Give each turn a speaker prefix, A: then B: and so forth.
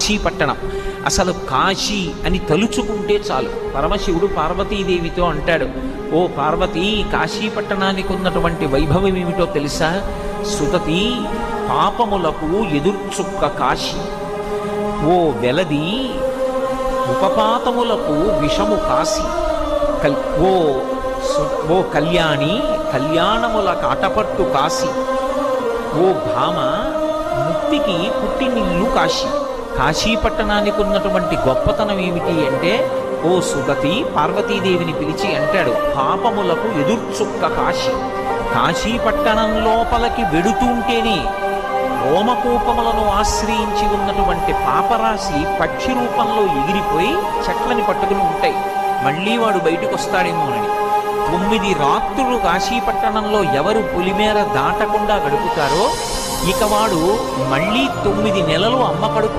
A: కాశీపట్టణం. అసలు కాశీ అని తలుచుకుంటే చాలు. పరమశివుడు పార్వతీదేవితో అంటాడు, ఓ పార్వతీ, కాశీపట్టణానికి ఉన్నటువంటి వైభవం ఏమిటో తెలుసా? సుతతి, పాపములకు ఎదుర్చుక్క కాశీ. ఓ వెలది, ఉపపాతములకు విషము కాశీ. ఓ కళ్యాణి, కళ్యాణముల కాటపట్టు కాశీ. ఓ భామ, ముక్తికి పుట్టినిల్లు కాశీ. కాశీపట్టణానికి ఉన్నటువంటి గొప్పతనం ఏమిటి అంటే, ఓ సుగతి పార్వతీదేవిని పిలిచి అంటాడు, పాపములకు ఎదుర్చుక్క కాశీ. కాశీపట్టణం లోపలికి వెడుతుంటేనే రోమకూపములను ఆశ్రయించి ఉన్నటువంటి పాపరాశి పక్షి రూపంలో ఎగిరిపోయి చెట్లని పట్టుకుని ఉంటాయి. మళ్ళీ వాడు బయటకు వస్తాడేమోనని 9 రాత్రులు కాశీపట్టణంలో ఎవరు పొలిమేర దాటకుండా గడుపుతారో ఇక వాడు మళ్ళీ 9 నెలలు అమ్మ కడుపు